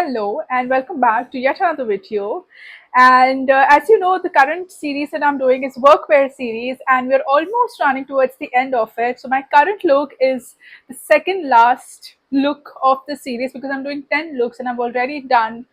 Hello and welcome back to yet another video. And as you know, the current series that I'm doing is workwear series, and we're almost running towards the end of it. So my current look is the second last look of the series because I'm doing 10 looks and I've already done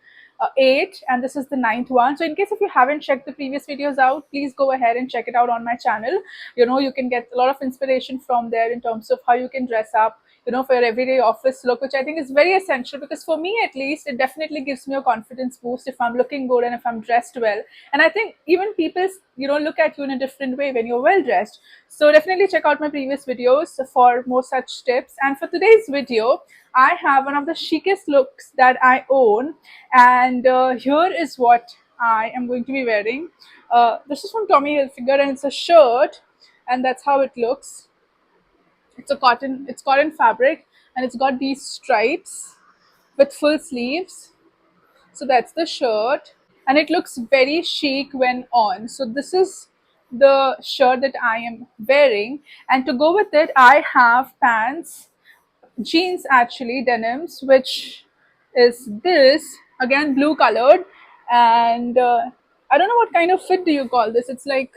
eight, and this is the ninth one. So in case if you haven't checked the previous videos out, please go ahead and check it out on my channel. You can get a lot of inspiration from there in terms of how you can dress up, for your everyday office look, which I think is very essential because for me at least, it definitely gives me a confidence boost if I'm looking good and if I'm dressed well. And I think even people, look at you in a different way when you're well dressed. So definitely check out my previous videos for more such tips. And for today's video, I have one of the chicest looks that I own, and here is what I am going to be wearing. This is from Tommy Hilfiger, and it's a shirt, and that's how it looks. It's cotton fabric, and it's got these stripes with full sleeves. So that's the shirt, and it looks very chic when on. So this is the shirt that I am wearing, and to go with it I have pants, jeans, actually denims, which is this, again blue colored. And I don't know what kind of fit do you call this. It's like,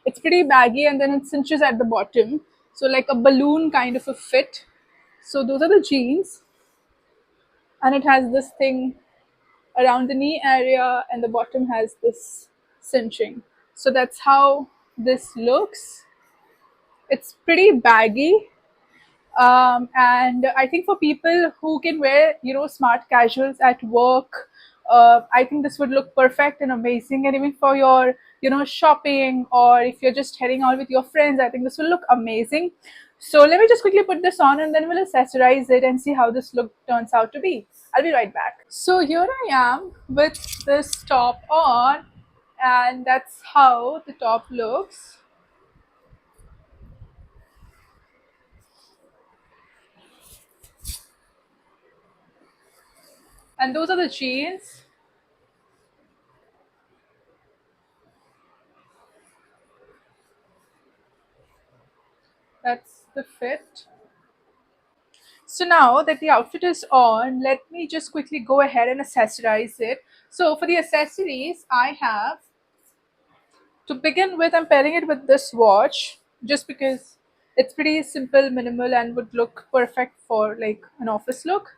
it's pretty baggy and then it cinches at the bottom, so like a balloon kind of a fit. So those are the jeans, and it has this thing around the knee area, and the bottom has this cinching. So that's how this looks. It's pretty baggy, and I think for people who can wear smart casuals at work, I think this would look perfect and amazing. And even for your shopping, or if you're just heading out with your friends, I think this will look amazing. So let me just quickly put this on and then we'll accessorize it and see how this look turns out to be. I'll be right back. So here I am with this top on, and that's how the top looks. And those are the jeans. That's the fit. So now that the outfit is on, let me just quickly go ahead and accessorize it. So for the accessories, I have, to begin with, I'm pairing it with this watch just because it's pretty simple, minimal, and would look perfect for like an office look.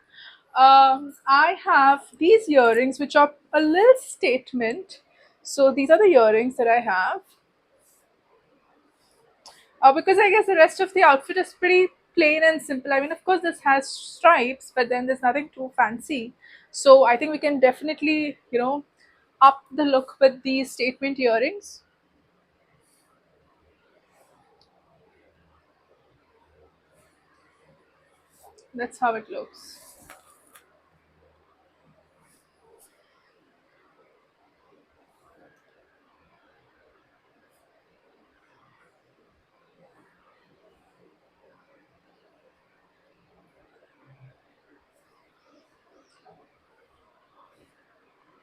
I have these earrings which are a little statement. So these are the earrings that I have. Because I guess the rest of the outfit is pretty plain and simple. I mean, of course, this has stripes, but then there's nothing too fancy. So I think we can definitely, up the look with these statement earrings. That's how it looks.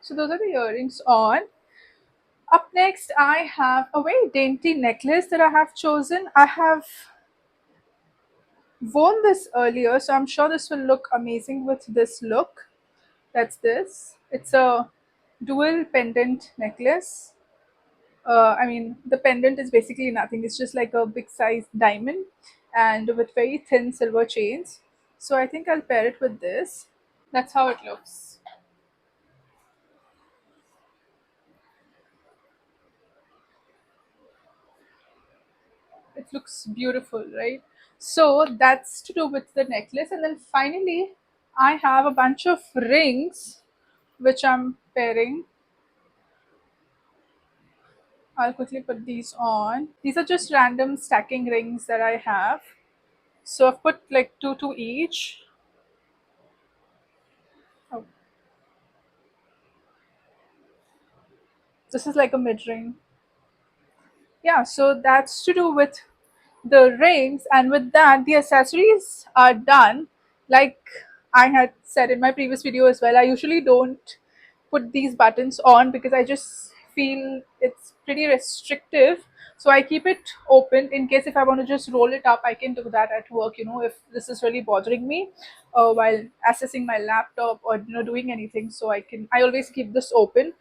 So those are the earrings on. Up next, I have a very dainty necklace that I have chosen. I have worn this earlier, so I'm sure this will look amazing with this look. That's this. It's a dual pendant necklace. I mean, the pendant is basically nothing. It's just like a big size diamond and with very thin silver chains. So I think I'll pair it with this. That's how it looks. It looks beautiful, right? So that's to do with the necklace. And then finally, I have a bunch of rings which I'm pairing. I'll quickly put these on. These are just random stacking rings that I have. So I've put like two to each. Oh, this is like a mid ring. Yeah, so that's to do with the rings, and with that the accessories are done. Like I had said in my previous video as well, I usually don't put these buttons on because I just feel it's pretty restrictive, so I keep it open in case if I want to just roll it up, I can do that at work, if this is really bothering me while accessing my laptop or doing anything. So I always keep this open.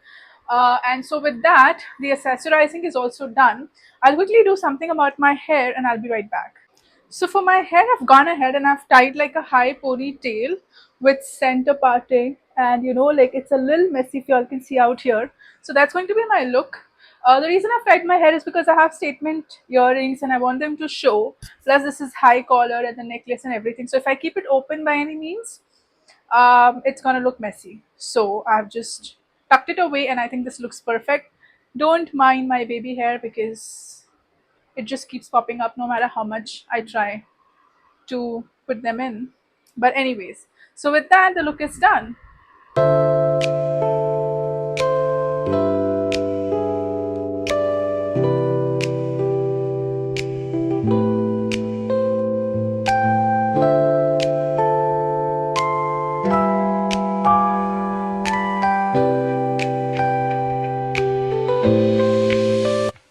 And so with that, the accessorizing is also done. I'll quickly do something about my hair and I'll be right back. So for my hair, I've gone ahead and I've tied like a high ponytail with center parting, and like it's a little messy if y'all can see out here. So that's going to be my look. The reason I've tied my hair is because I have statement earrings and I want them to show. Plus, this is high collar and the necklace and everything. So if I keep it open by any means, it's gonna look messy. So I've just tucked it away, and I think this looks perfect. Don't mind my baby hair because it just keeps popping up no matter how much I try to put them in. But anyways, so with that, the look is done.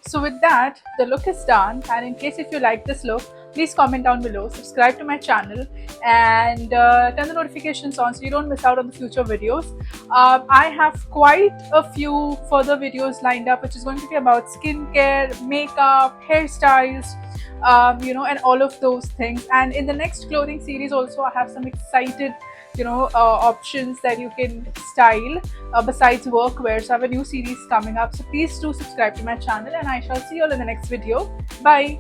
So with that, the look is done. And in case if you like this look, please comment down below, subscribe to my channel, and turn the notifications on so you don't miss out on the future videos. I have quite a few further videos lined up, which is going to be about skincare, makeup, hairstyles, and all of those things. And in the next clothing series also, I have some excited options that you can style besides workwear. So I have a new series coming up, so please do subscribe to my channel, and I shall see you all in the next video. Bye.